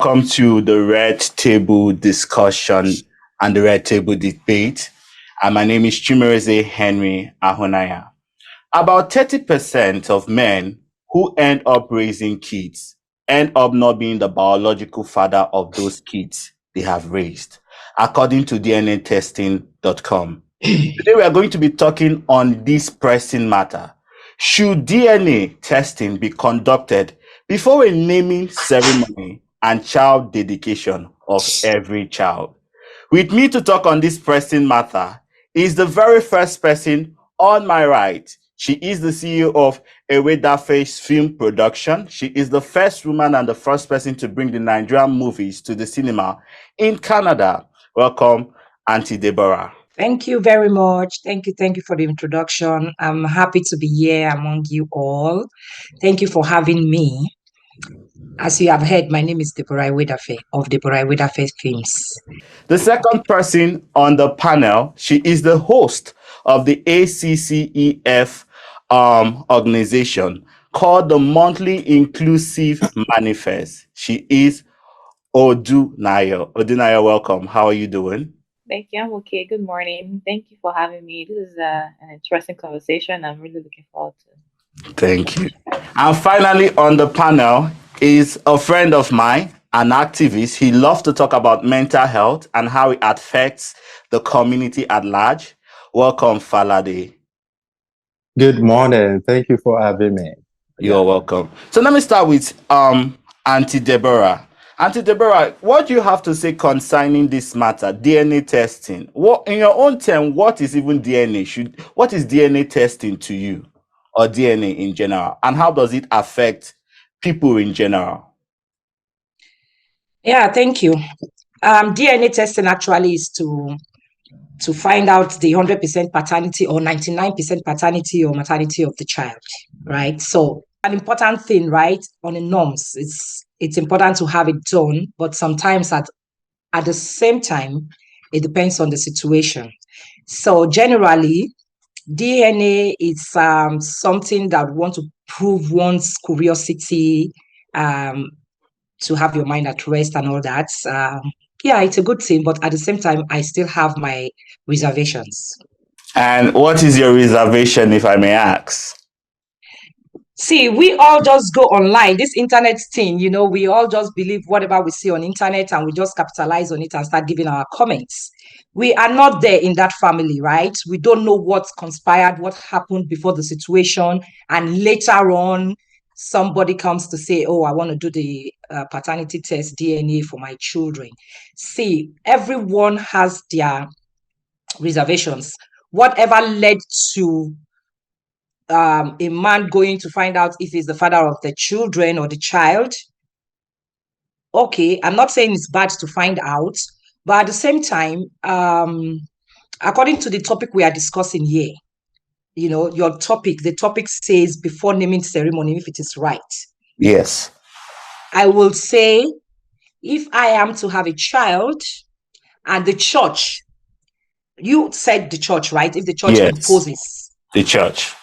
Welcome to the Red Table discussion and the Red Table debate. And my name is Chimereze Henry Ahonaya. About 30% of men who end up raising kids end up not being the biological father of those kids they have raised, according to DNAtesting.com. Today we are going to be talking on this pressing matter. Should DNA testing be conducted before a naming ceremony and child dedication of every child? With me to talk on this pressing matter is the very first person on my right. She is the CEO of Eweda Face Film Production. She is the first woman and the first person to bring the Nigerian movies to the cinema in Canada. Welcome, Auntie Deborah. Thank you very much. Thank you for the introduction. I'm happy to be here among you all. Thank you for having me. As you have heard, my name is Deborah Iwedafe of Deborah Iwedafe Films. The second person on the panel, she is the host of the ACCEF organization called the Monthly Inclusive Manifest. She is Odunayo. Odunayo, welcome. How are you doing? Thank you. I'm okay. Good morning. Thank you for having me. This is an interesting conversation. I'm really looking forward to it. Thank you. And finally on the panel is a friend of mine, an activist. He loves to talk about mental health and how it affects the community at large. Welcome, Falade. Good morning. Thank you for having me. You're welcome. So let me start with Auntie Deborah. Auntie Deborah, what do you have to say concerning this matter, DNA testing? What, in your own term, what is even DNA? What is DNA testing to you, or DNA in general, and how does it affect people in general? Yeah, thank you. DNA testing actually is to find out the 100% paternity or 99% paternity or maternity of the child, right? So an important thing, right, on the norms, it's important to have it done, but sometimes at the same time, it depends on the situation. So generally, DNA is something that we want to prove one's curiosity, to have your mind at rest and all that. Yeah, it's a good thing, but at the same time, I still have my reservations. And what is your reservation, if I may ask? See, we all just go online, this internet thing, we all just believe whatever we see on internet and we just capitalize on it and start giving our comments. We are not there in that family, right? We don't know what conspired, what happened before the situation. And later on, somebody comes to say, oh, I want to do the paternity test DNA for my children. See, everyone has their reservations. Whatever led to a man going to find out if he's the father of the children or the child. Okay, I'm not saying it's bad to find out, but at the same time, according to the topic we are discussing here, the topic says before naming ceremony, if it is right. Yes. I will say, if I am to have a child and the church, you said the church, right? If the church imposes. The church.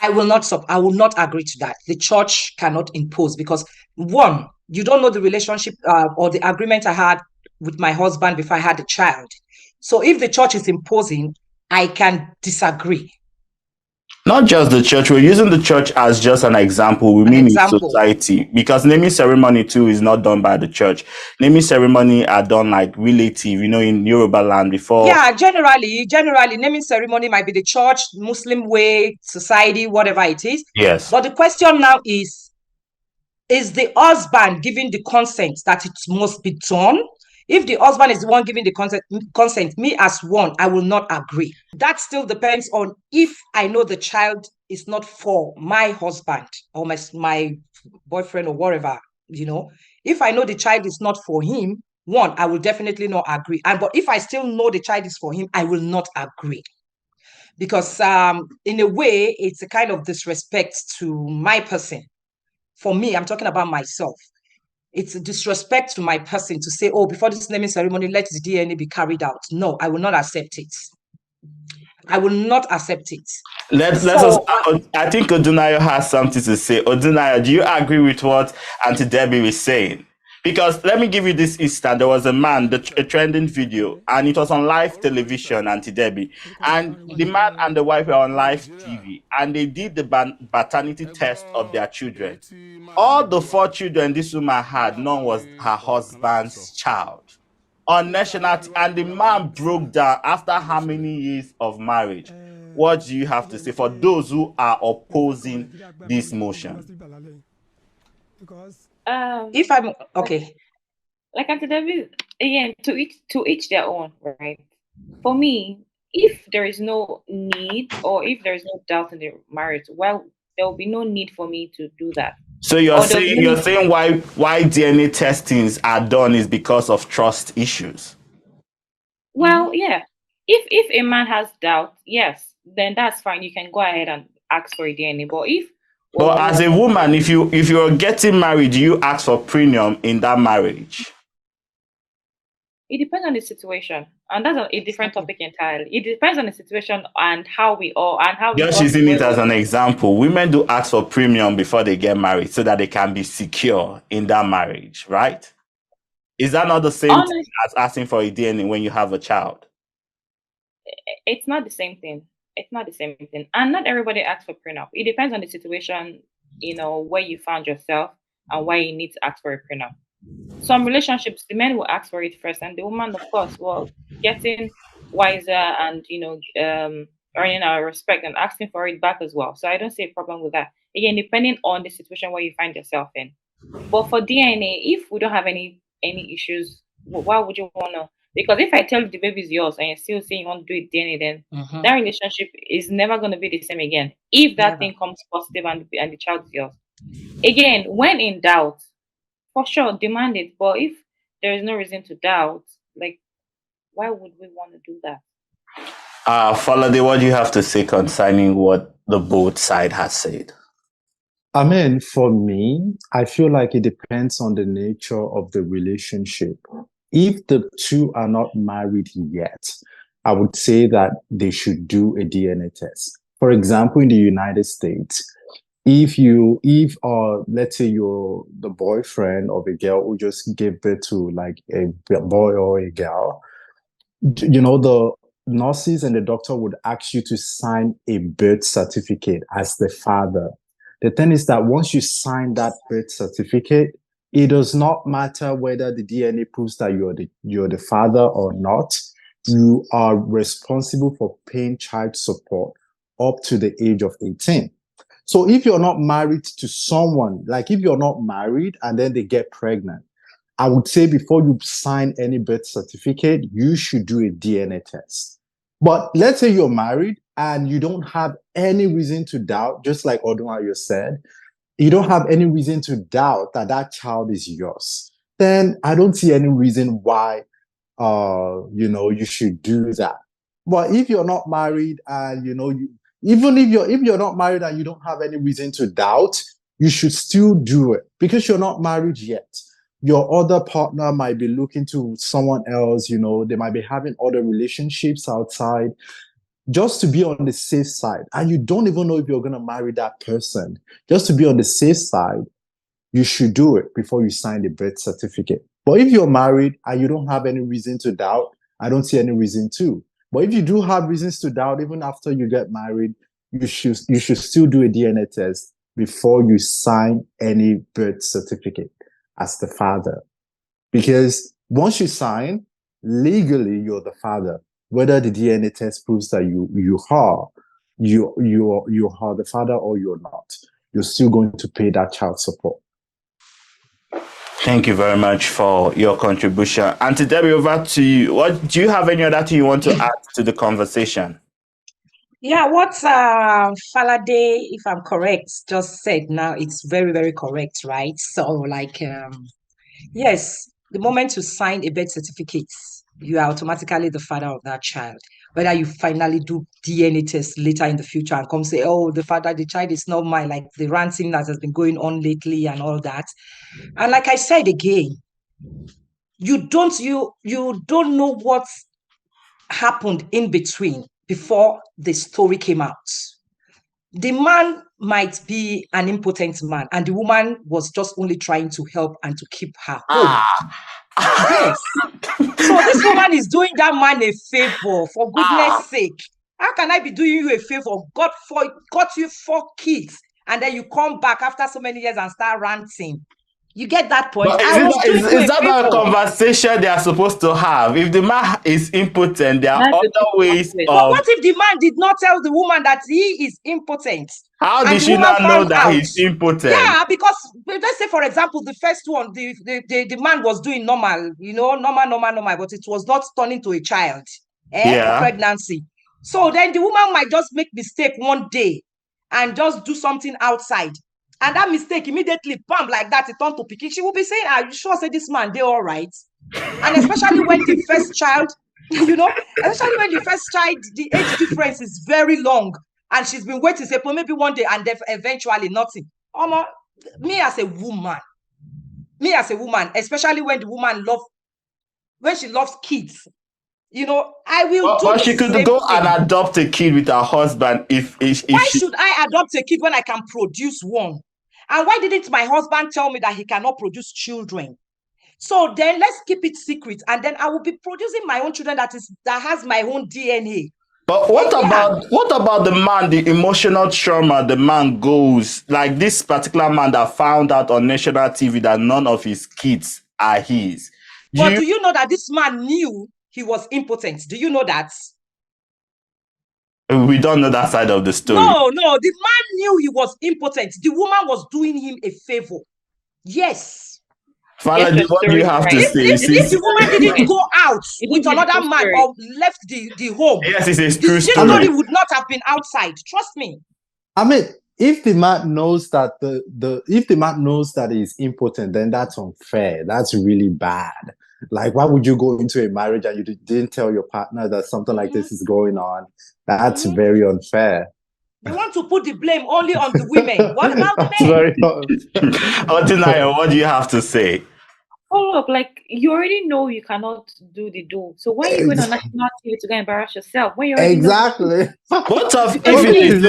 I will not agree to that. The church cannot impose because, one, you don't know the relationship or the agreement I had with my husband before I had a child. So if the church is imposing, I can disagree. Not just the church. We're using the church as just an example. We mean in society, because naming ceremony too is not done by the church. Naming ceremony are done like relative, in Yoruba land before. Yeah, generally, naming ceremony might be the church, Muslim way, society, whatever it is. Yes. But the question now is the husband giving the consent that it must be done? If the husband is the one giving the consent, me as one, I will not agree. That still depends on if I know the child is not for my husband or my boyfriend or whatever, If I know the child is not for him, one, I will definitely not agree. But if I still know the child is for him, I will not agree. Because in a way, it's a kind of disrespect to my person. For me, I'm talking about myself. It's a disrespect to my person to say, oh, before this naming ceremony, let the DNA be carried out. No, I will not accept it. I will not accept it. I think Odunayo has something to say. Odunayo, do you agree with what Auntie Debbie is saying? Because let me give you this instance. There was a man, a trending video, and it was on live television, Auntie Debbie. And the man and the wife were on live TV, and they did the paternity test of their children. All the 4 children this woman had, none was her husband's child. On national, and the man broke down after how many years of marriage. What do you have to say for those who are opposing this motion? If I'm okay, like Auntie Debbie, again, to each their own, right? For me, if there is no need or if there is no doubt in the marriage, well, there will be no need for me to do that. So you're saying why DNA testings are done is because of trust issues. Well, yeah. If a man has doubt, yes, then that's fine. You can go ahead and ask for a DNA. But as a woman, if you're getting married, do you ask for premium in that marriage? It depends on the situation, and that's a different topic entirely. It depends on the situation and how we all and how. Just using it as an example, women do ask for premium before they get married so that they can be secure in that marriage, right? Is that not the same thing as asking for a DNA when you have a child? It's not the same thing. It's not the same thing, and not everybody asks for prenup. It depends on the situation, where you found yourself and why you need to ask for a prenup. Some relationships, the men will ask for it first, and the woman, of course, will getting wiser and earning our respect and asking for it back as well. So I don't see a problem with that. Again, depending on the situation where you find yourself in. But for DNA, if we don't have any issues, why would you want to? Because if I tell you the baby is yours and you're still saying you want to do it DNA, then that relationship is never going to be the same again. If that thing comes positive and the child is yours. Again, when in doubt, for sure, demand it. But if there is no reason to doubt, like, why would we want to do that? Falade, what do you have to say concerning what the both side has said? I mean, for me, I feel like it depends on the nature of the relationship. If the two are not married yet, I would say that they should do a DNA test. For example, in the United States, if let's say you're the boyfriend of a girl who just gave birth to like a boy or a girl, the nurses and the doctor would ask you to sign a birth certificate as the father. The thing is that once you sign that birth certificate, it does not matter whether the DNA proves that you're the father or not. You are responsible for paying child support up to the age of 18. So if you're not married to someone, like if you're not married and then they get pregnant, I would say before you sign any birth certificate, you should do a DNA test. But let's say you're married and you don't have any reason to doubt, just like Odunayo said, you don't have any reason to doubt that that child is yours, then I don't see any reason why, you should do that. But if you're not married and, even if you're not married and you don't have any reason to doubt, you should still do it because you're not married yet. Your other partner might be looking to someone else, they might be having other relationships outside. Just to be on the safe side, and you don't even know if you're going to marry that person, just to be on the safe side, you should do it before you sign the birth certificate. But if you're married and you don't have any reason to doubt, I don't see any reason to. But if you do have reasons to doubt, even after you get married, you should still do a DNA test before you sign any birth certificate as the father. Because once you sign, legally you're the father. Whether the DNA test proves that you are the father or you're not, you're still going to pay that child support. Thank you very much for your contribution. Auntie Debbie, over to you. Do you have any other thing you want to add to the conversation? Yeah, what Falade, if I'm correct, just said now, it's very, very correct, right? So, yes, the moment you sign a birth certificate, you are automatically the father of that child. Whether you finally do DNA test later in the future and come say, oh, the child is not mine, like the ranting that has been going on lately and all that. And like I said again, you don't know what happened in between before the story came out. The man might be an impotent man, and the woman was just only trying to help and to keep her home. Ah. Yes. So this woman is doing that man a favor, for goodness sake. How can I be doing you a favor? God got you 4 kids, and then you come back after so many years and start ranting. You get that point? But I was doing you is a that not a favor. conversation they are supposed to have? If the man is impotent, there are That's the other ways thing. But of. what if the man did not tell the woman that he is impotent? How And did the she woman not know found that out. he's impotent? Yeah, because let's say, for example, the first one, the man was doing normal, normal, but it was not turning to a child, Yeah. pregnancy. So then the woman might just make mistake one day and just do something outside. And that mistake immediately, bam, like that, it turned to pikin. She will be saying, are you sure, say this man, they all right? And especially when the first child, especially when the first child, the age difference is very long. And she's been waiting, say, well, maybe one day, and then eventually nothing. Me as a woman, especially when the woman when she loves kids, I will do But the she could same go thing. and adopt a kid with her husband if Why she. should I adopt a kid when I can produce one? And why didn't my husband tell me that he cannot produce children? So then let's keep it secret, and then I will be producing my own children that has my own DNA. But what about the man, the emotional trauma the man goes, like this particular man that found out on national TV that none of his kids are his. But do you know that this man knew he was impotent? Do you know that? We don't know that side of the story. No, the man knew he was impotent. The woman was doing him a favor. Yes. Falaji, what do you have to say? If the woman didn't go out with another man or left the home, yes, it's a true the story. story would not have been outside. Trust me. I mean, if the man knows that if the man knows that he's impotent, then that's unfair. That's really bad. Like, why would you go into a marriage and you didn't tell your partner that something like this is going on? That's very unfair. You want to put the blame only on the women. What about the men? Very Otinayo, what do you have to say? Follow up, like you already know you cannot do the do. So why are you going on national TV to go embarrass yourself when you already exactly? What of if it is?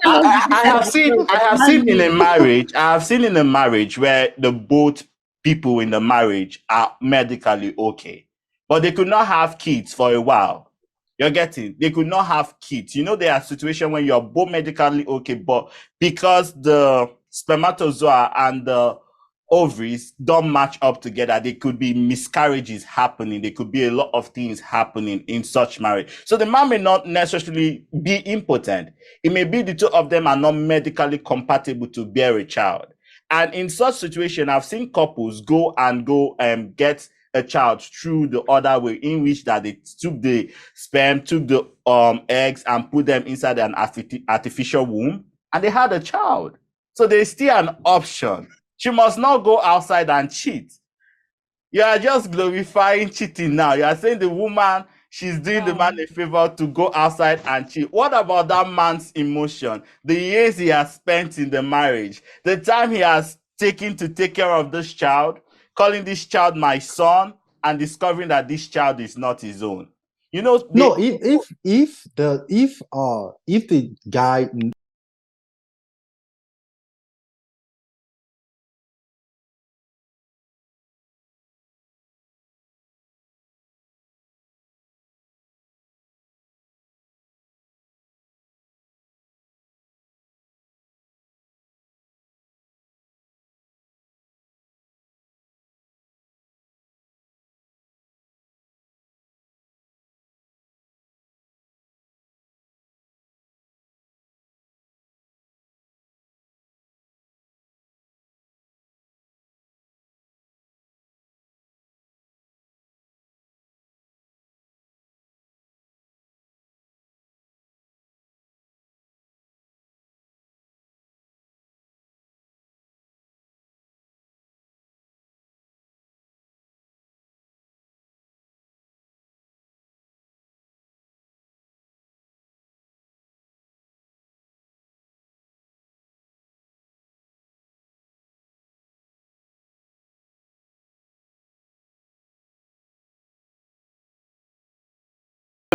I have seen in a marriage. I have seen in a marriage where the both people in the marriage are medically okay, but they could not have kids for a while. You're getting? They could not have kids. There are situations when you're both medically okay, but because the spermatozoa and the ovaries don't match up together, there could be miscarriages happening. There could be a lot of things happening in such marriage. So the man may not necessarily be impotent. It may be the two of them are not medically compatible to bear a child. And in such situation, I've seen couples go and get a child through the other way, in which that they took the sperm, took the eggs, and put them inside an artificial womb, and they had a child. So there's still an option. She must not go outside and cheat. You are just glorifying cheating now. You are saying the woman, she's doing the man a favor to go outside and cheat. What about that man's emotion? The years he has spent in the marriage, the time he has taken to take care of this child, calling this child my son, and discovering that this child is not his own. No, if the guy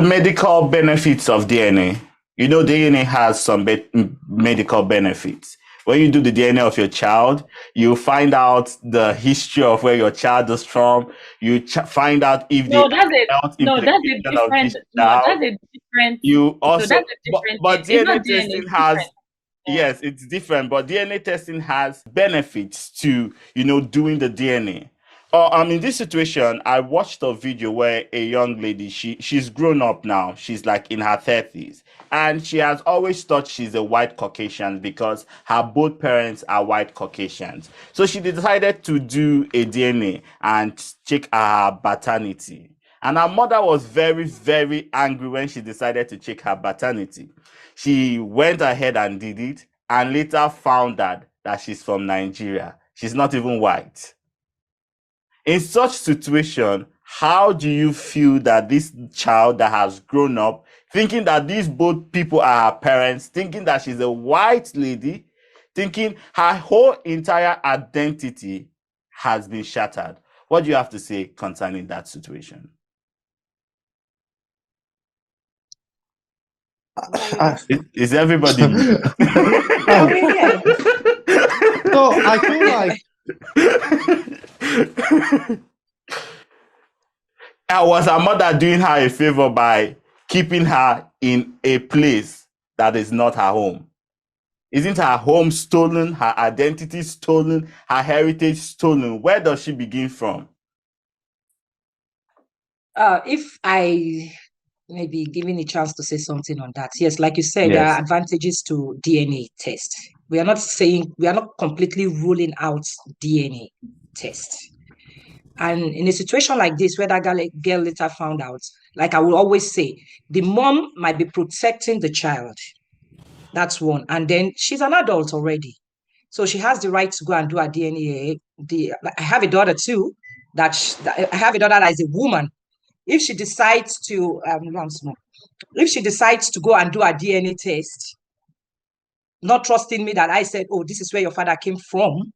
medical benefits of DNA. You know, DNA has some medical benefits. When you do the DNA of your child, you find out the history of where your child is from. You find out if No, the that's a health no, that's a implication of different this no, child. that's a different You no, also, that's a different but thing. It's DNA not DNA, testing it's has, different. Yeah. yes, it's different, but DNA testing has benefits to, doing the DNA. In this situation, I watched a video where a young lady, she's grown up now. She's like in her 30s, and she has always thought she's a white Caucasian because her both parents are white Caucasians. So she decided to do a DNA and check her paternity. And her mother was very, very angry when she decided to check her paternity. She went ahead and did it, and later found out that she's from Nigeria. She's not even white. In such situation, how do you feel that this child that has grown up thinking that these both people are her parents, thinking that she's a white lady, thinking her whole entire identity has been shattered? What do you have to say concerning that situation? Is everybody mute? Yeah, we're here. So I feel like was her mother doing her a favor by keeping her in a place that is not her home? Isn't her home stolen, her identity stolen, her heritage stolen? Where does she begin from? If I may be given a chance to say something on that, yes, like you said, there Yes. are advantages to DNA test. We are not completely ruling out DNA test. And in a situation like this, where that girl later found out, like I will always say, the mom might be protecting the child. That's one. And then she's an adult already. So she has the right to go and do her DNA. I have a daughter too, I have a daughter that is a woman. If she decides to, if she decides to go and do a DNA test, not trusting me that I said, oh, this is where your father came from,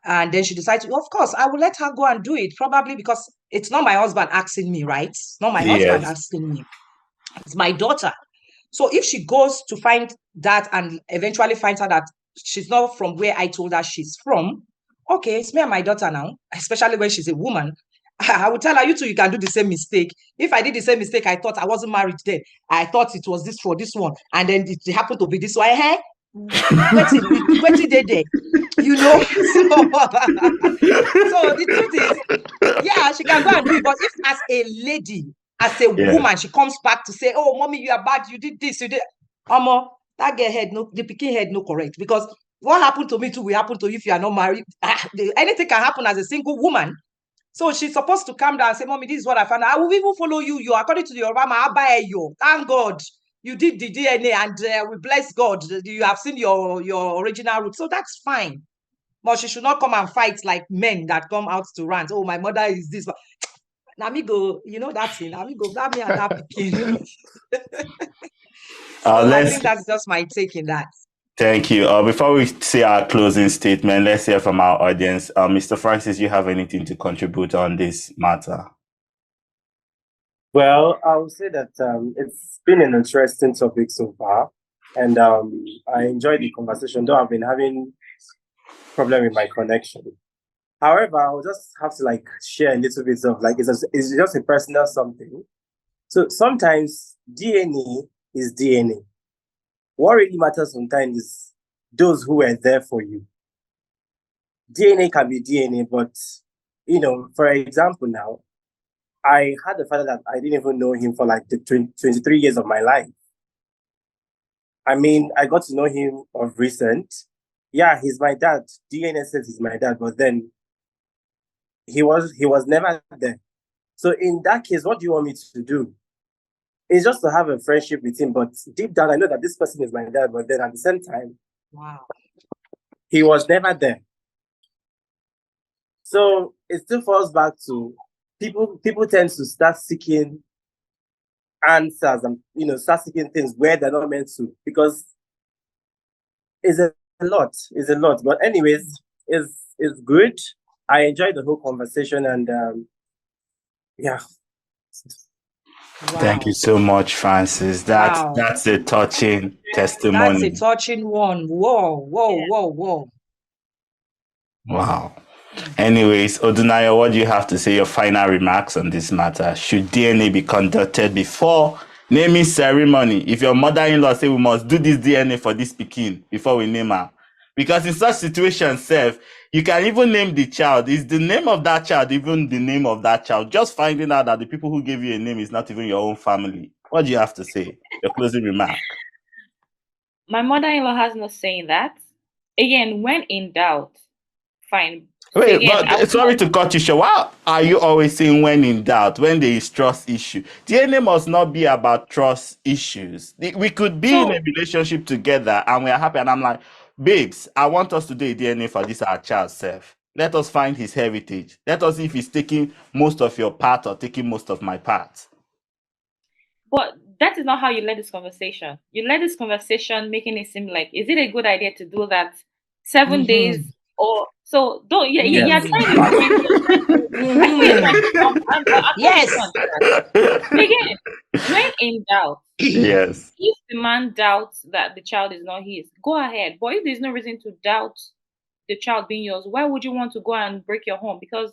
and then she decides, of course, I will let her go and do it, probably because it's not my husband asking me, right? It's not my husband Yes. asking me. It's my daughter. So if she goes to find that and eventually finds out that she's not from where I told her she's from, okay, it's me and my daughter now, especially when she's a woman. I will tell her, you two, you can do the same mistake. If I did the same mistake, I thought I wasn't married then. I thought it was this for this one. And then it happened to be this one. Hey, waiting there. You know? So the truth is, yeah, she can go and do it. But if as a lady, as a woman, she comes back to say, oh, mommy, you are bad, you did this, you did. That girl head, no, the picking head, no correct. Because what happened to me too will happen to you if you are not married. Anything can happen as a single woman. So she's supposed to come down and say, mommy, this is what I found out. I will even follow you. You, according to your Rama, I'll buy you. Thank God. You did the DNA and we bless God. You have seen your original root. So that's fine. But she should not come and fight like men that come out to rant. Oh, my mother is this. Now me go, you know that thing. Now me go, that me and that picking. So I think that's just my take in that. Thank you. Before we say our closing statement, let's hear from our audience. Mr. Francis, you have anything to contribute on this matter? Well, I would say that it's been an interesting topic so far, and I enjoyed the conversation, though I've been having problem with my connection. However, I'll just have to share a little bit of it's just a personal something. So sometimes DNA is DNA. What really matters sometimes is those who were there for you. DNA can be DNA, but for example, now I had a father that I didn't even know him for the 23 years of my life. I mean, I got to know him of recent. Yeah, he's my dad. DNA says he's my dad, but then he was never there. So in that case, what do you want me to do? It's just to have a friendship with him, but deep down, I know that this person is my dad, but then at the same time, wow, he was never there. So it still falls back to people tend to start seeking answers and start seeking things where they're not meant to, because it's a lot. But anyways, it's good. I enjoyed the whole conversation, and yeah. Thank you Wow. so much, Francis. Wow. That's a touching That's a testimony. touching one. Whoa, whoa, Yeah. whoa, whoa. Wow. Anyways, Odunayo, what do you have to say? Your final remarks on this matter? Should DNA be conducted before naming ceremony? If your mother-in-law say we must do this DNA for this pikin before we name her, because in such situations, self, you can even name the child. Is the name of that child even the name of that child? Just finding out that the people who gave you a name is not even your own family. What do you have to say? Your closing remark. My mother-in-law has no saying that. Again, when in doubt, fine. Wait, Again, I but would sorry to cut you short. Why are you always saying when in doubt, when there is trust issue? DNA must not be about trust issues. We could be in a so relationship together and we are happy, and I'm like, babes, I want us to do a DNA for this our child self. Let us find his heritage. Let us see if he's taking most of your part or taking most of my part. but that is not how you led this conversation. You led this conversation making it seem like, is it a good idea to do that 7 days or so? Don't yeah, Yes. you're trying to bring I see you're trying to I'm Yes. again, when in doubt, Yes. if the man doubts that the child is not his, go ahead. But if there's no reason to doubt the child being yours, why would you want to go and break your home? Because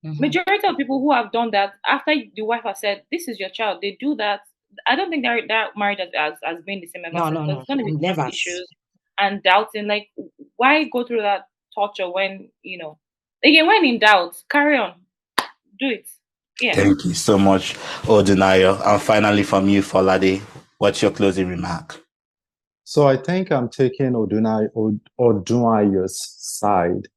majority of people who have done that after the wife has said this is your child, they do that. I don't think that marriage has been the same ever No, since, no, because no. it's going to be Never. trust issues and doubting. Like, why go through that torture when again, when in doubt, carry on, do it. Yeah. Thank you so much, Odunayo. And finally from you, Folade, what's your closing remark? So I think I'm taking Odunayo's side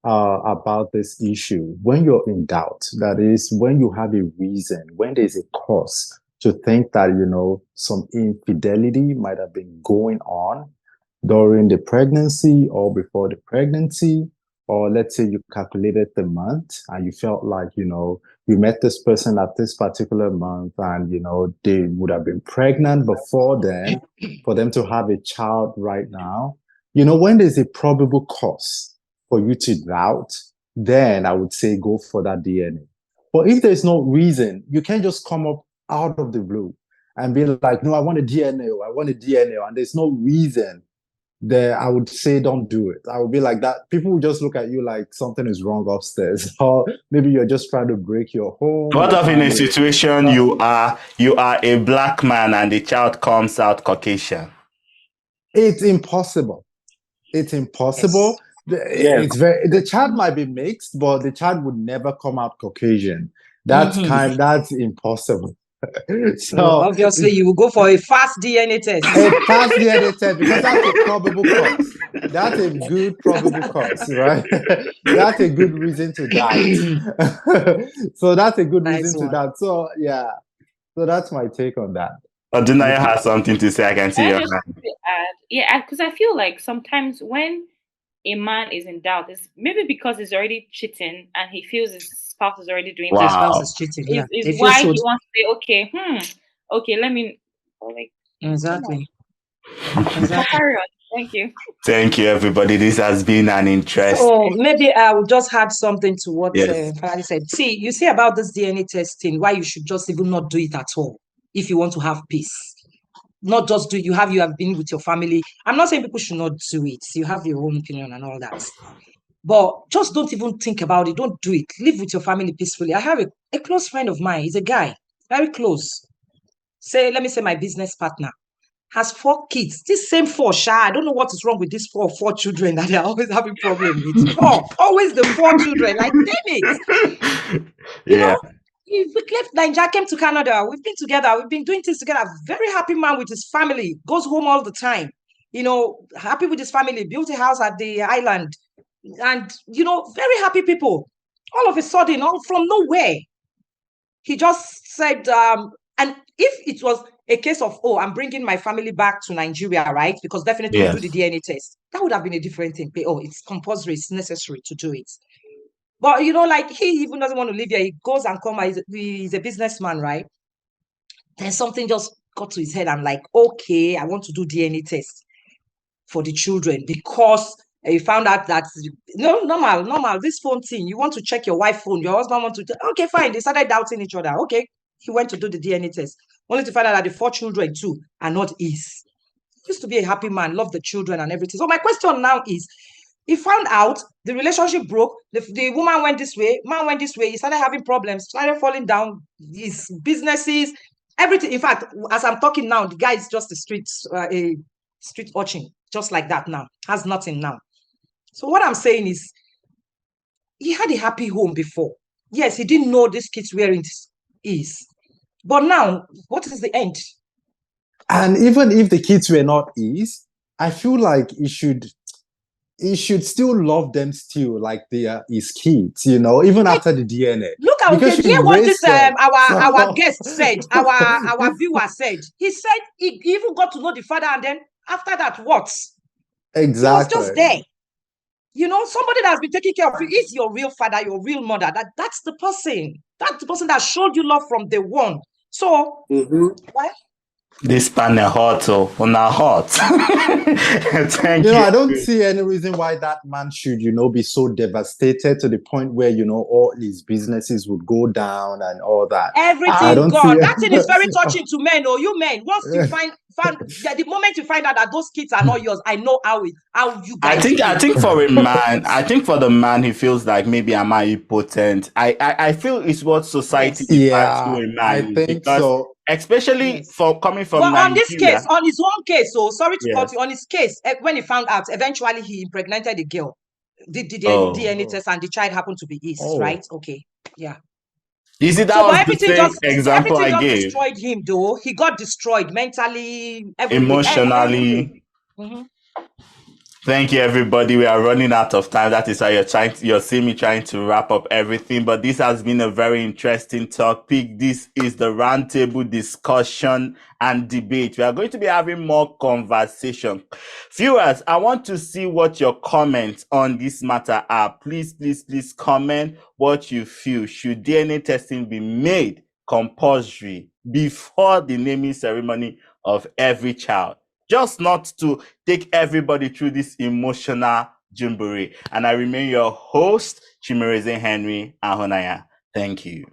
about this issue. When you're in doubt, that is, when you have a reason, when there's a cause to think that, some infidelity might have been going on during the pregnancy or before the pregnancy, or let's say you calculated the month and you felt like, you met this person at this particular month and, they would have been pregnant before then for them to have a child right now. When there's a probable cause for you to doubt, then I would say go for that DNA. But if there's no reason, you can't just come up out of the blue and be like, no, I want a DNA, I want a DNA, and there's no reason, there I would say don't do it. I would be like that. People would just look at you like something is wrong upstairs, or maybe you're just trying to break your home. What if in a situation you are a black man and the child comes out Caucasian? It's impossible. It's impossible. Yes. The child might be mixed, but the child would never come out Caucasian. That's impossible. So obviously you will go for a fast DNA test. A fast DNA test, because that's a probable cause. That's a good probable cause, right? That's a good reason to doubt. So that's a good reason to doubt. So yeah. So that's my take on that. Odunayo has something to say. I can see your hand. Yeah, because I feel like sometimes when a man is in doubt, it's maybe because he's already cheating and he feels his spouse is already doing His that. spouse is cheating. Yeah. Is why he wants to say, okay, let me exactly. Carry on. Thank you. Thank you, everybody. This has been an interesting. So maybe I will just add something to what Yes. Falade said. See, you see about this DNA testing, why you should just even not do it at all if you want to have peace. Not just do you have been with your family. I'm not saying people should not do it. You have your own opinion and all that. But just don't even think about it. Don't do it. Live with your family peacefully. I have a close friend of mine. He's a guy, very close. Let me say my business partner has 4 kids. This same 4, I don't know what is wrong with these 4 children that they're always having problem with. 4, always the 4 children. Like, damn it. You know, we left Nigeria, came to Canada. We've been together. We've been doing things together. Very happy man with his family. Goes home all the time. Happy with his family. Built a house at the island. And, very happy people. All of a sudden, all from nowhere, he just said, and if it was a case of, I'm bringing my family back to Nigeria, right? Because definitely we do the DNA test. That would have been a different thing. It's compulsory. It's necessary to do it. But, like he even doesn't want to live here. He goes and comes. He's a businessman, right? Then something just got to his head. I'm like, okay, I want to do DNA test for the children because he found out that normal. This phone thing, you want to check your wife's phone. Your husband wants to. Okay, fine. They started doubting each other. Okay, he went to do the DNA test, only to find out that the 4 children too are not his. He used to be a happy man, loved the children and everything. So my question now is, he found out the relationship broke, the woman went this way, man went this way, he started having problems, started falling down, his businesses, everything. In fact, as I'm talking now, the guy is just a street urchin, just like that now, has nothing now. So what I'm saying is, he had a happy home before. Yes, he didn't know these kids where it is. But now, what is the end? And even if the kids were not his, I feel like he should still love them still like they are his kids, even after the DNA. Look at hear what this our guest said, our viewer said. He said he even got to know the father, and then after that, what? Exactly. He was just there. Somebody that's been taking care of you is your real father, your real mother. That's the person. That's the person that showed you love from day one. So, why? This panel hot, on our hot. Thank you. I don't see any reason why that man should, be so devastated to the point where, all his businesses would go down and all that. Everything gone. That thing is very touching to men. You men, once you find the moment you find out that those kids are not yours, I know how you guys. I think for a man, for the man, he feels like maybe am I impotent. I feel it's what society defines to a man. I think so. Especially for coming from Nigeria. On this case, on his own case, so sorry to cut you, on his case, when he found out, eventually he impregnated the girl, did the DNA test, and the child happened to be his, right? Okay, yeah. You see, that was the same example I gave. Destroyed him, though. He got destroyed mentally, emotionally. Thank you, everybody. We are running out of time. That is why you're seeing me trying to wrap up everything. But this has been a very interesting topic. This is the roundtable discussion and debate. We are going to be having more conversation. Viewers, I want to see what your comments on this matter are. Please comment what you feel. Should DNA testing be made compulsory before the naming ceremony of every child? Just not to take everybody through this emotional jamboree. And I remain your host, Chimereze Henry Ahunaya. Thank you.